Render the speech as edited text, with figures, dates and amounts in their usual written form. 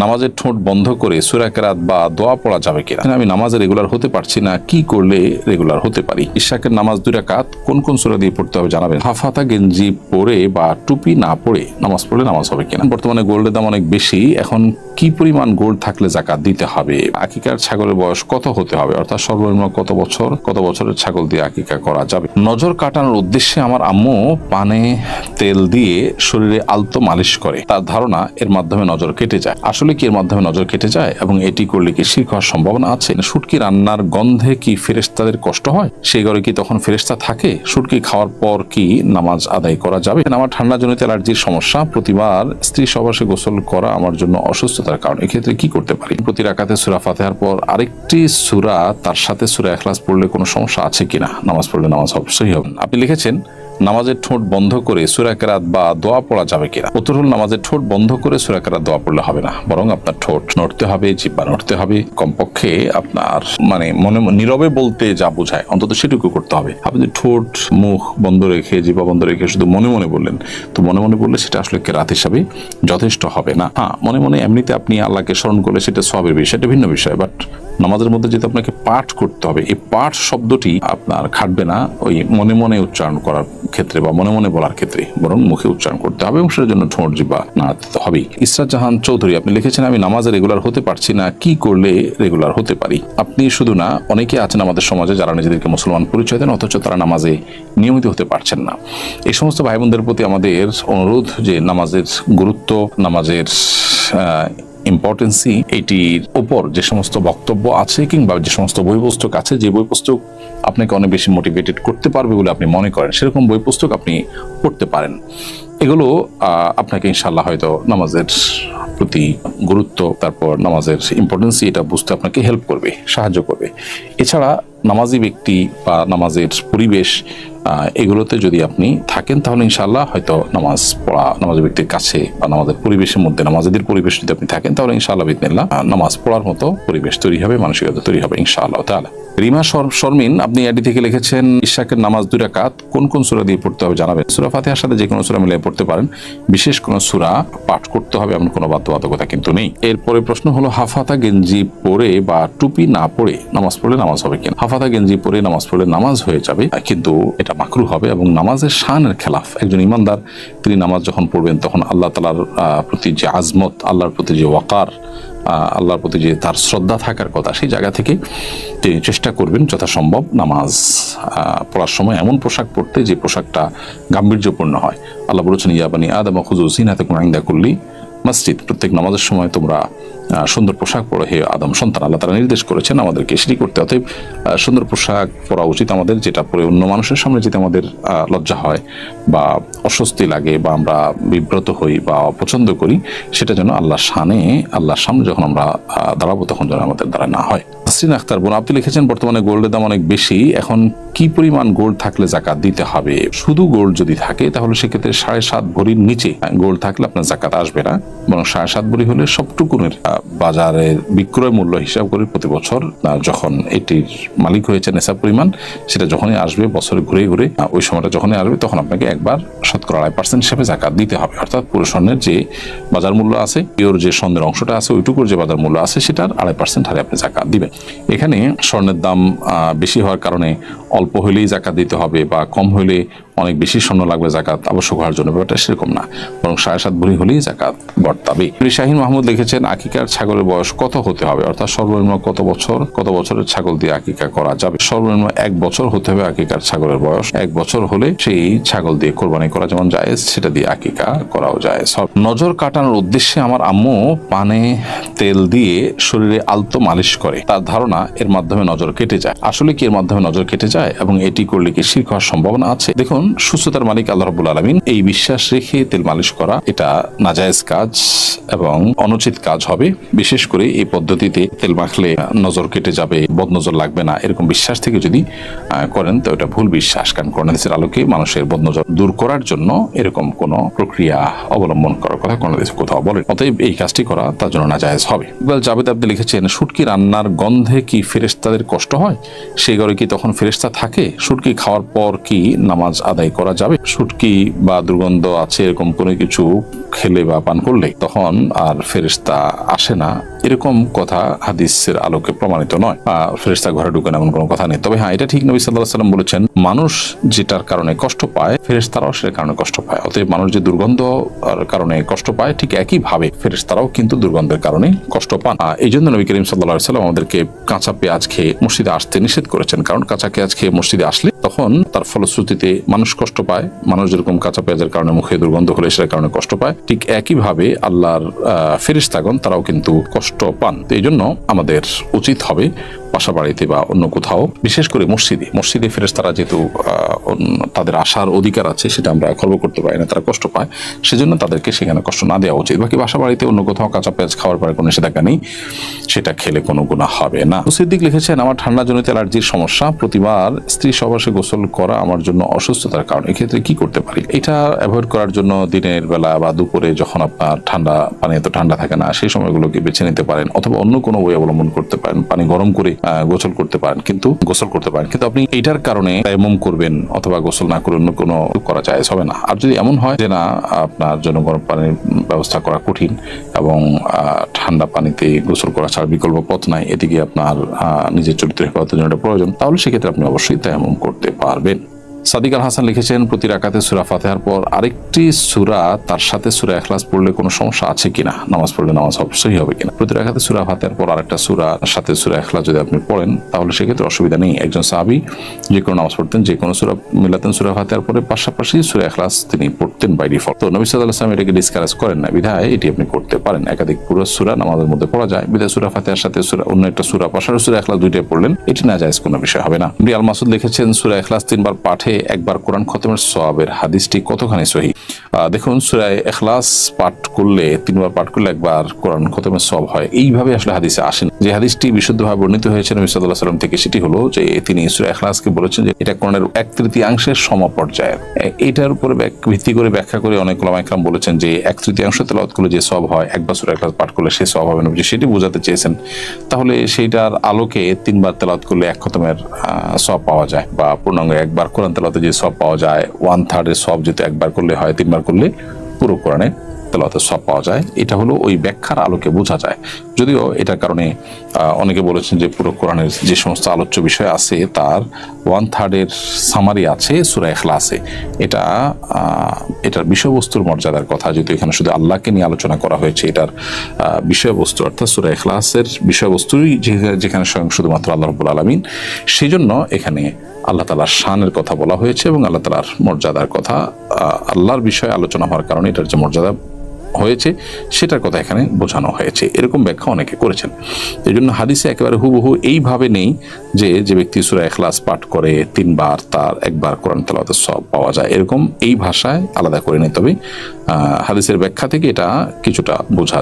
নামাজের ঠোঁট বন্ধ করে সূরা কেরাত বা দোয়া পড়া যাবে কিনা। আমি নামাজে রেগুলার হতে পারছি না, কি করলে রেগুলার হতে পারি? ইশাকের নামাজ 2 রাকাত কোন কোন সূরা দিয়ে পড়তে হবে জানাবেন। হাফাতা গেঞ্জি পরে বা টুপি না পরে নামাজ পড়লে নামাজ হবে কিনা। বর্তমানে গোল্ডের দাম অনেক বেশি, এখন কি পরিমাণ গোল্ড থাকলে যাকাত দিতে হবে? আকিকার ছাগলের বয়স কত হতে হবে, অর্থাৎ সর্বনিম্ন কত বছরের ছাগল দিয়ে আকিকা করা যাবে? নজর কাটানোর উদ্দেশ্যে আমার আম্মু পানে তেল দিয়ে শরীরে আলতো মালিশ করে, তার ধারণা এর মাধ্যমে নজর কেটে যায়। আসলে কি এর মাধ্যমে নজর কেটে যায় এবং এটি করলে কি শিরক হওয়ার সম্ভাবনা আছে? শুটকি রান্নার গন্ধে কি ফেরেশতাদের কষ্ট হয়? সেই ঘরে কি তখন ফেরেশতা থাকে? শুটকি খাওয়ার পর কি নামাজ আদায় করা যাবে? আমার ঠান্ডা জনিত অ্যালার্জির সমস্যা, প্রতিবার স্ত্রী সহবাসে গোসল করা আমার জন্য অসুস্থতার কারণ, এক্ষেত্রে কি করতে পারি? প্রতি রাকাতে সূরা ফাতিহার পর আরেকটি সূরা তার সাথে সূরা ইখলাস পড়লে কোনো সমস্যা আছে কিনা? নামাজ পড়লে নামাজ অবশ্যই হবে। আপনি লিখেছেন নামাজের ঠোঁট বন্ধ করে সূরা কেরাত বা দোয়া পড়া যাবে কিনা। উত্তর হল নামাজের ঠোঁট বন্ধ করে সূরা কেরাত দোয়া পড়লে হবে না, বরং আপনার ঠোঁট নড়তে হবে, জিহ্বা নড়তে হবে, কমপক্ষে আপনার মনে নীরবে বলতে যা বোঝায় অন্তত সেটুকু করতে হবে। আপনি ঠোঁট মুখ বন্ধ রেখে জিহ্বা বন্ধ রেখে শুধু মনে মনে বললেন, তো মনে মনে বললে সেটা আসলে কেরাত হিসাবে যথেষ্ট হবে না। হ্যাঁ, মনে মনে এমনিতে আপনি আল্লাহকে স্মরণ করলে সেটা সওয়াবের বিষয়, এটা ভিন্ন বিষয়। বাট নামাজের মধ্যে যেহেতু আপনাকে পাঠ করতে হবে, এই পাঠ শব্দটি আপনার খাটবে না ওই মনে মনে উচ্চারণ করার ক্ষেত্রে বা মনে মনে বলার ক্ষেত্রে, বরং মুখে উচ্চারণ করতে হবে এবং সেটার জন্য ঠোঁট জিহ্বা নাড়াতে হবে। ইসরাত জাহান চৌধুরী আপনি লিখেছেন আমি নামাজে রেগুলার হতে পারছি না, কি করলে রেগুলার হতে পারি? আপনি শুধু না, অনেকে আছেন আমাদের সমাজে যারা নিজেদেরকে মুসলমান পরিচয় দেন অথচ তারা নামাজে নিয়মিত হতে পারছেন না। এই সমস্ত ভাই বোনদের প্রতি আমাদের অনুরোধ যে নামাজের গুরুত্ব, নামাজের ইম্পর্টেন্সি, এটির উপর যে সমস্ত বক্তব্য আছে কিংবা যে সমস্ত বই পুস্তক আছে, যে বই পুস্তক আপনাকে অনেক বেশি মোটিভেটেড করতে পারবে বলে আপনি মনে করেন, সেরকম বই পুস্তক আপনি পড়তে পারেন। এগুলো আপনাকে ইনশাআল্লাহ হয়তো নামাজের প্রতি গুরুত্ব, তারপর নামাজের ইম্পর্টেন্সি এটা বুঝতে আপনাকে হেল্প করবে, সাহায্য করবে। এছাড়া নামাজি ব্যক্তি বা নামাজের পরিবেশ এগুলোতে যদি আপনি থাকেন তাহলে ইনশাআল্লাহ হয়তো নামাজ পড়া, নামাজি ব্যক্তির কাছে বা নামাজের পরিবেশের মধ্যে নামাজিদের পরিবেশ যদি আপনি থাকেন তাহলে ইনশাআল্লাহ বিসমিল্লাহ নামাজ পড়ার মতো পরিবেশ তৈরি হবে, মানসিকতা তৈরি হবে ইনশাআল্লাহ তাআলা। রিমা শর্মিন আপনি এডি থেকে লিখেছেন ইশাকের নামাজ 2 রাকাত কোন কোন সূরা দিয়ে পড়তে হবে জানাবেন। সূরা ফাতিহার সাথে যে কোনো সূরা মিলিয়ে পড়তে পারেন, বিশেষ কোনো সূরা পাঠ করতে হবে এমন কোনো বাধ্যবাধকতা কিন্তু নেই। এরপরে প্রশ্ন হলো হাফাতা গেঞ্জি পরে বা টুপি না পরে নামাজ পড়লে নামাজ হবে কিনা। হাফাতা গেঞ্জি পরে নামাজ পড়লে নামাজ হয়ে যাবে, কিন্তু এটা মাকরুহ হবে এবং নামাজের শানের খেলাফ। একজন ইমানদার তিনি নামাজ যখন পড়বেন তখন আল্লাহ তাআলার প্রতি যে আজমত, আল্লাহর প্রতি যে ওয়াকার, আল্লাহর প্রতি যে তার শ্রদ্ধা থাকার কথা, সেই জায়গা থেকে তিনি চেষ্টা করবেন যথাসম্ভব নামাজ পড়ার সময় এমন পোশাক পরতে যে পোশাকটা গাম্ভীর্যপূর্ণ হয়। আল্লাহ বলেছেন ইয়া বানি আদম খুযু যিনাতাকুম ইনদা কুল্লি মসজিদ, প্রত্যেক নামাজের সময় তোমরা সুন্দর পোশাক পরো হে আদম সন্তান। আল্লাহ তাআলা নির্দেশ করেছেন আমাদেরকে সেটি করতে। অতএব সুন্দর পোশাক পরা উচিত আমাদের, যেটা পরে অন্য মানুষের সামনে যেতে আমাদের লজ্জা হয় বা অস্বস্তি লাগে বা আমরা বিব্রত হই বা অপছন্দ করি, সেটা যেন আল্লাহর সামনে যখন আমরা দাঁড়াবো তখন যেন আমাদের দ্বারা না হয়। নাসরিন আক্তার বোন আপনি লিখেছেন বর্তমানে গোল্ডের দাম অনেক বেশি, এখন কি পরিমাণ গোল্ড থাকলে যাকাত দিতে হবে? শুধু গোল্ড যদি থাকে তাহলে সেক্ষেত্রে 7.5 ভরির নিচে গোল্ড থাকলে আপনার যাকাত আসবে না, বরং 7.5 ভরি হলে সবটুকুনের বাজারের বিক্রয় মূল্য হিসাব করে প্রতি বছর যখন এটির মালিক হয়েছে নেশা পরিমাণ, সেটা যখনই আসবে বছরে ঘুরে ঘুরে ওই সময়টা যখনই আসবে তখন আপনাকে একবার 2.5% হিসেবে যাকাত দিতে হবে। অর্থাৎ পুরো স্বর্ণের যে বাজার মূল্য আছে, পিওর যে স্বর্ণের অংশটা আছে ওইটুকুর যে বাজার মূল্য আছে সেটার 2.5% হারে আপনি যাকাত দিবেন। এখানে স্বর্ণের দাম বেশি হওয়ার কারণে অল্প হলেই যাকাত দিতে হবে বা কম হলে অনেক বেশি স্বর্ণ লাগবে যাকাত আবশ্যক হওয়ার জন্য, ব্যাপারটা সেরকম না, বরং 7.5 ভরি হলেই যাকাত বর্তাবে। শাহিন মাহমুদ লিখেছেন আকিকার ছাগলের বয়স কত হতে হবে, অর্থাৎ সর্বনিম্ন কত বছরের ছাগল দিয়ে আকিকা করা যাবে? সর্বনিম্ন 1 বছর হতে হবে আকিকার ছাগলের বয়স। 1 বছর হলে সেই ছাগল দিয়ে কোরবানি করা যেমন জায়েজ, সেটা দিয়ে আকিকা করাও জায়েজ। নজর কাটানোর উদ্দেশ্যে আমার আম্মু পানে তেল দিয়ে শরীরে আলতো মালিশ করে, তার ধারণা এর মাধ্যমে নজর কেটে যায়। আসলে কি এর মাধ্যমে নজর কেটে যায় এবং এটি করলে কি শিরক হওয়ার সম্ভাবনা আছে? দেখুন, সুস্থতার মালিক আল্লাহ রাব্বুল আলামিন, এই বিশ্বাস রেখে তেল মালিশ করা এটা নাজায়েজ কাজ এবং অনুচিত কাজ হবে। বিশেষ করে এই পদ্ধতিতে তেল মাখলে নজর কেটে যাবে, বদনজর লাগবে না, এরকম বিশ্বাস থেকে যদি করেন তো এটা ভুল বিশ্বাস। কারণ কোরআন হাদিসের আলোকে মানুষের বদনজর দূর করার জন্য এরকম কোন প্রক্রিয়া অবলম্বন করার কথা কোরআন হাদিসে কোথাও বলেন। অতএব এই কাজটি করা তার জন্য নাজায়েজ হবে। ইকবাল জাবেদ আপনি লিখেছেন শুটকি রান্নার গন্ধে কি ফেরেশতাদের কষ্ট হয়? সেই ঘরে কি তখন ফেরেশতা থাকে? শুটকি খাওয়ার পর কি নামাজ আদায় করা যাবে? শুটকি বা দুর্গন্ধ আছে এরকম কোনো কিছু খেলে বা পান করলে তখন আর ফেরেশতা আসে না, এরকম কথা হাদিসের আলোকে প্রমাণিত নয়। ফেরেশতা ঘরে ঢুকেন এমন কোনো কথা নেই। তবে হ্যাঁ, এটা ঠিক নবী সাল্লাল্লাহু আলাইহি ওয়াসাল্লাম বলেছেন, মানুষ যেটার কারণে কষ্ট পায় ফেরেশতারাও সেটার কারণে কষ্ট পায়। অতএব মানুষ যে দুর্গন্ধ কারণে কষ্ট পায় ঠিক একই ভাবে ফেরেশতারাও কিন্তু দুর্গন্ধের কারণে কষ্ট পান। এই জন্য নবী করিম সাল্লাল্লাহু আলাইহি ওয়াসাল্লাম আমাদেরকে কাঁচা পেঁয়াজ খেয়ে মসজিদে আসতে নিষেধ করেছেন। কারণ কাঁচা পেঁয়াজ খেয়ে মসজিদে আসলে তখন তার ফলশ্রুতিতে মানুষ কষ্ট পায়। মানুষ যেরকম কাঁচা পেঁয়াজের কারণে মুখে দুর্গন্ধ হলে সেটার কারণে কষ্ট পায়, ঠিক একইভাবে আল্লাহর ফেরেশতাগণ তারাও কিন্তু কষ্ট পান। তো এই জন্য আমাদের উচিত হবে বাসা বাড়িতে বা অন্য কোথাও, বিশেষ করে মসজিদে ফেরেশতারা যেহেতু তাদের আসার অধিকার আছে সেটা আমরা খর্ব করতে পারি না, তারা কষ্ট পায়, সেজন্য তাদেরকে সেখানে কষ্ট না দেওয়া উচিত। বাকি বাসা বাড়িতে অন্য কোথাও কাঁচা পেঁয়াজ খাওয়ার পরে কোনো নিষেধাজ্ঞা নেই, সেটা খেলে কোনো গুনাহ হবে না। সিদ্দিক লিখেছেন, আমার ঠান্ডা জনিত অ্যালার্জির সমস্যা, প্রতিবার স্ত্রী সহবাসে গোসল করা আমার জন্য অসুস্থতার কারণ, এক্ষেত্রে কি করতে পারি? এটা অ্যাভয়েড করার জন্য দিনের বেলা বা দুপুরে যখন আপনার ঠান্ডা পানি এত ঠান্ডা থাকে না সেই সময়গুলোকে বেছে নিতে পারেন, অথবা অন্য কোনো ওয়ে অবলম্বন করতে পারেন। পানি গরম করে গোসল করতে পারেন, কিন্তু আপনি এইটার কারণে তায়াম্মুম করবেন অথবা গোসল না করে অন্য কোনো করা জায়েজ হবে না। আর যদি এমন হয় যে না আপনার জন্য গরম পানির ব্যবস্থা করা কঠিন এবং ঠান্ডা পানিতে গোসল করা ছাড়া বিকল্প পথ নাই, এদিকে আপনার নিজের চরিত্র হেফাজতের জন্য প্রয়োজন, তাহলে সেক্ষেত্রে আপনি অবশ্যই তায়াম্মুম করতে পারবেন। সাদিক আল হাসান লিখেছেন, প্রতি রাকাতে সূরা ফাতিহার পর আরেকটি সূরা তার সাথে সূরা ইখলাস পড়লে কোনো সমস্যা আছে কিনা? নামাজ পড়লে নামাজ অবশ্যই হবে কিনা? প্রতি রাকাতে সূরা ফাতিহার পর আরেকটা সূরার সাথে সূরা ইখলাস যদি আপনি পড়েন তাহলে সেক্ষেত্রে অসুবিধা নেই। একজন সাহাবী যে কোনো নামাজ পড়তেন, যে কোনো সূরা মিলাতেন সূরা ফাতিহার পরে পাশাপাশি সূরা ইখলাস তিনি পড়তেন বাই ডিফল্ট। তো নবী সাল্লাল্লাহু আলাইহি ওয়াসাল্লাম এটাকে ডিসকারেজ করেন না, বিধায় এটি আপনি করতে পারেন। একাধিক পুরো সূরা নামাজের মধ্যে পড়া যায়, বিধায় সূরা ফাতিহার সাথে সূরা অন্য একটা সূরা পাশাপাশি সূরা ইখলাস দুইটাই পড়লেন, এটি নাজায়েজ কোনো বিষয় হবে না। আল মাসুদ লিখেছেন, সূরা ইখলাস 3 বার পাঠে একবার কোরআন খতমের সওয়াবের হাদিসটি কতখানি সহিহ? দেখুন, সূরা ইখলাস পাঠ করলে 3 বার পাঠ করলে একবার কোরআন খতমের সওয়াব হয়, এইভাবে আসলে হাদিসে আসেন। যে হাদিসটি বিশুদ্ধভাবে বর্ণিত হয়েছে নবী সাল্লাল্লাহু আলাইহি ওয়াসাল্লাম থেকে সেটি হলো যে তিনি সূরা ইখলাসকে বলেছেন যে এটা কোরআনের 1/3 সমপর্যায়ের। এটার উপরে ভিত্তি করে ব্যাখ্যা করে অনেক উলামা ইকরাম বলেছেন যে 1/3 তেলাওয়াত করলে যে সওয়াব হয় একবার সূরা ইখলাস পাঠ করলে সে সওয়াব হবে না, সেটি বোঝাতে চেয়েছেন। তাহলে সেইটার আলোকে 3 বার তেলাওয়াত করলে 1 খতমের সওয়াব পাওয়া যায়, বা পূর্ণাঙ্গ একবার কোরআন তেলাওয়াতে যে সওয়াব পাওয়া যায় 1/3 সওয়াব যদি একবার করলে হয় 3 বার করলে পুরো কোরআনে তেলাওয়াতের সওয়াব পাওয়া যায়। এটা হলো ওই ব্যাখ্যার আলোকে বোঝা যায়। যদিও এটার কারণে অনেকে বলেছেন যে পুরো কোরআনের যে সমস্ত আলোচ্য বিষয় আছে তার 1/3 সামারি আছে সূরা ইখলাসে। এটার বিষয়বস্তুর মর্যাদার কথা, যেহেতু এখানে শুধু আল্লাহকে নিয়ে আলোচনা করা হয়েছে, এটার বিষয়বস্তু অর্থাৎ সূরা ইখলাসের বিষয়বস্তুই যেখানে স্বয়ং শুধুমাত্র আল্লাহ রাব্বুল আলামিন, সেই জন্য এখানে আল্লাহ তাআলার শানের কথা বলা হয়েছে এবং আল্লাহ তাআলার মর্যাদার কথা, আল্লাহর বিষয়ে আলোচনা হওয়ার কারণে এটার যে মর্যাদা হয়েছে সেটার কথা এখানে বোঝানো হয়েছে। এরকম ব্যাখ্যা অনেকে করেছেন। এই জন্য হাদিসে একেবারে হুবহু এইভাবে নেই যে ব্যক্তি সূরা ইখলাস পাঠ করে 3 বার তার একবার কোরআন তেলাওয়াতের সওয়াব পাওয়া যায়, এরকম এই ভাষায় আলাদা করে নিতে হবে। হাদিসের ব্যাখ্যা থেকে এটা কিছুটা বোঝা